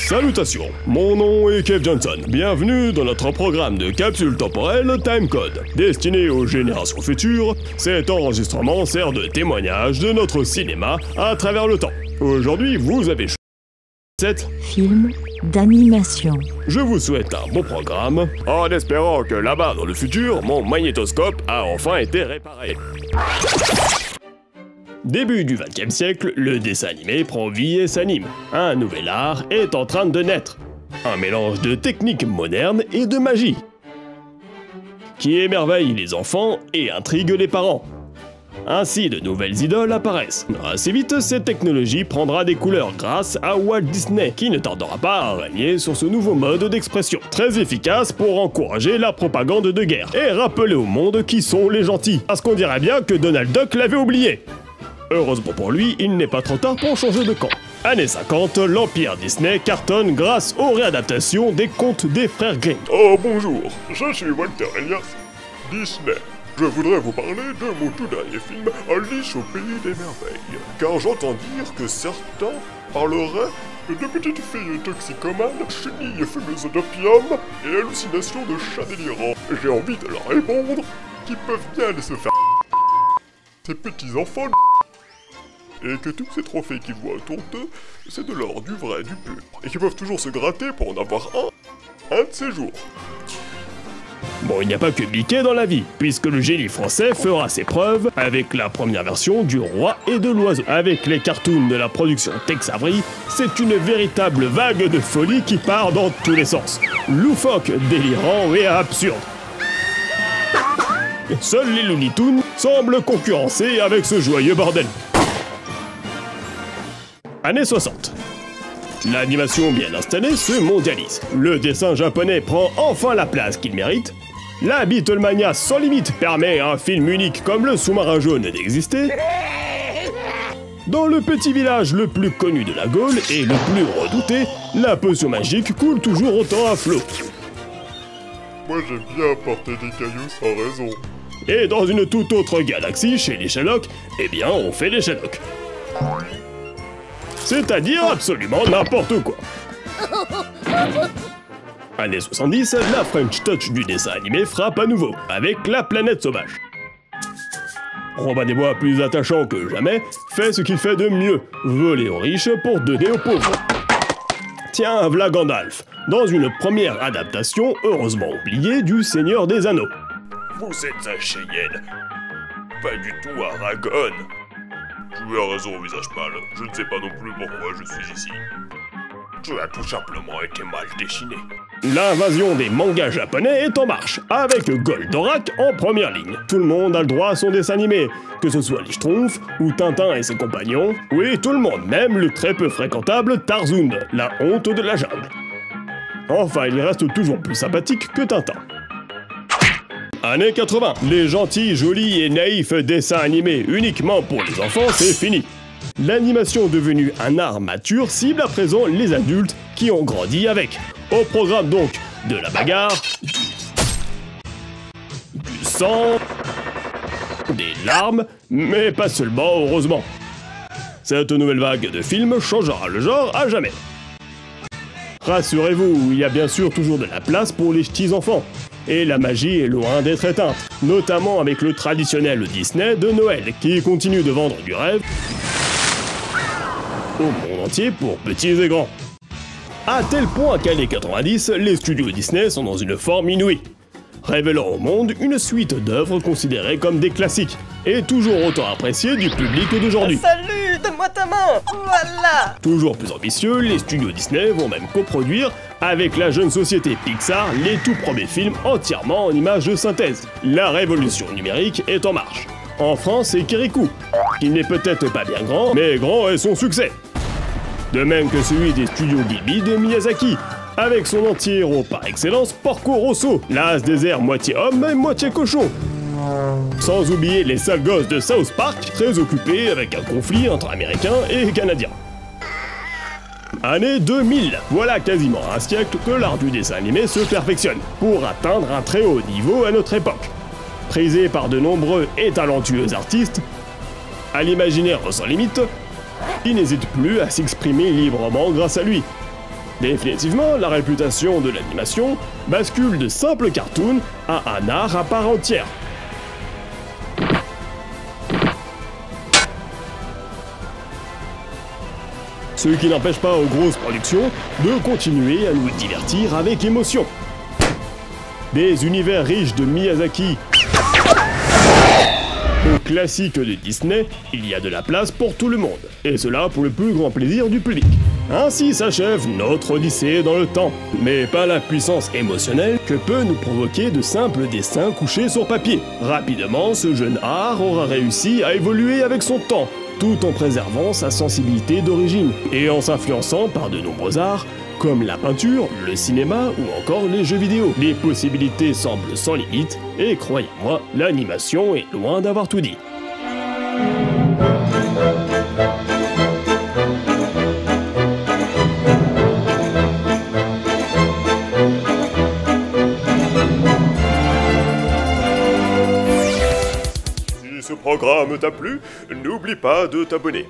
Salutations, mon nom est Kev Johnson. Bienvenue dans notre programme de capsule temporelle Timecode. Destiné aux générations futures, cet enregistrement sert de témoignage de notre cinéma à travers le temps. Aujourd'hui, vous avez choisi cette film d'animation. Je vous souhaite un bon programme, en espérant que là-bas dans le futur, mon magnétoscope a enfin été réparé. Début du XXe siècle, le dessin animé prend vie et s'anime. Un nouvel art est en train de naître. Un mélange de techniques modernes et de magie, qui émerveille les enfants et intrigue les parents. Ainsi, de nouvelles idoles apparaissent. Assez vite, cette technologie prendra des couleurs grâce à Walt Disney, qui ne tardera pas à régner sur ce nouveau mode d'expression, très efficace pour encourager la propagande de guerre, et rappeler au monde qui sont les gentils, parce qu'on dirait bien que Donald Duck l'avait oublié. Heureusement pour lui, il n'est pas trop tard pour changer de camp. Années 50, l'Empire Disney cartonne grâce aux réadaptations des contes des frères Grimm. Oh bonjour, je suis Walter Elias Disney. Je voudrais vous parler de mon tout dernier film, Alice au Pays des Merveilles. Car j'entends dire que certains parleraient de petites filles toxicomanes, chenilles fumeuses d'opium et hallucinations de chats délirants. J'ai envie de leur répondre qu'ils peuvent bien aller se faire ces petits enfants et que tous ces trophées qu'ils voient autour d'eux, c'est de l'or, du vrai, du pur, et qu'ils peuvent toujours se gratter pour en avoir un de ces jours. Bon, il n'y a pas que Mickey dans la vie, puisque le génie français fera ses preuves avec la première version du Roi et de l'Oiseau. Avec les cartoons de la production Tex Avery, c'est une véritable vague de folie qui part dans tous les sens. Loufoque, délirant et absurde. Seuls les Looney Tunes semblent concurrencer avec ce joyeux bordel. Années 60. L'animation bien installée se mondialise. Le dessin japonais prend enfin la place qu'il mérite. La Beatlemania sans limite permet à un film unique comme Le Sous-marin jaune d'exister. Dans le petit village le plus connu de la Gaule et le plus redouté, la potion magique coule toujours autant à flot. Moi j'aime bien porter des cailloux sans raison. Et dans une toute autre galaxie, chez les Sherlock, eh bien on fait les Sherlock. C'est-à-dire absolument n'importe quoi. Années 70, la French Touch du dessin animé frappe à nouveau, avec La Planète Sauvage. Robin des Bois, plus attachant que jamais, fait ce qu'il fait de mieux, voler aux riches pour donner aux pauvres. Tiens, v'là Gandalf, dans une première adaptation, heureusement oubliée, du Seigneur des Anneaux. Vous êtes un Cheyenne, pas du tout Aragorn. Tu as raison, visage pâle. Je ne sais pas non plus pourquoi je suis ici. Tu as tout simplement été mal dessiné. L'invasion des mangas japonais est en marche, avec Goldorak en première ligne. Tout le monde a le droit à son dessin animé, que ce soit les Schtroumpfs ou Tintin et ses compagnons. Oui, tout le monde, même le très peu fréquentable Tarzan, la honte de la jungle. Enfin, il reste toujours plus sympathique que Tintin. Années 80, les gentils, jolis et naïfs dessins animés uniquement pour les enfants, c'est fini. L'animation devenue un art mature cible à présent les adultes qui ont grandi avec. Au programme donc de la bagarre, du sang, des larmes, mais pas seulement heureusement. Cette nouvelle vague de films changera le genre à jamais. Rassurez-vous, il y a bien sûr toujours de la place pour les petits enfants. Et la magie est loin d'être éteinte, notamment avec le traditionnel Disney de Noël, qui continue de vendre du rêve au monde entier pour petits et grands. À tel point qu'à les 90, les studios Disney sont dans une forme inouïe, révélant au monde une suite d'œuvres considérées comme des classiques, et toujours autant appréciées du public d'aujourd'hui. Salut, donne-moi ta main. Voilà. Toujours plus ambitieux, les studios Disney vont même coproduire avec la jeune société Pixar les tout premiers films entièrement en images de synthèse. La révolution numérique est en marche. En France, c'est Kirikou, qui n'est peut-être pas bien grand, mais grand est son succès. De même que celui des studios Ghibli de Miyazaki, avec son anti-héros par excellence, Porco Rosso, l'as des airs moitié homme et moitié cochon. Sans oublier les sales gosses de South Park, très occupés avec un conflit entre Américains et Canadiens. Année 2000, voilà quasiment un siècle que l'art du dessin animé se perfectionne, pour atteindre un très haut niveau à notre époque. Prisé par de nombreux et talentueux artistes, à l'imaginaire sans limite, ils n'hésitent plus à s'exprimer librement grâce à lui. Définitivement, la réputation de l'animation bascule de simple cartoon à un art à part entière. Ce qui n'empêche pas aux grosses productions de continuer à nous divertir avec émotion. Des univers riches de Miyazaki aux classiques de Disney, il y a de la place pour tout le monde, et cela pour le plus grand plaisir du public. Ainsi s'achève notre odyssée dans le temps, mais pas la puissance émotionnelle que peut nous provoquer de simples dessins couchés sur papier. Rapidement, ce jeune art aura réussi à évoluer avec son temps, tout en préservant sa sensibilité d'origine, et en s'influençant par de nombreux arts, comme la peinture, le cinéma ou encore les jeux vidéo. Les possibilités semblent sans limite, et croyez-moi, l'animation est loin d'avoir tout dit. Si ce programme t'a plu, n'oublie pas de t'abonner.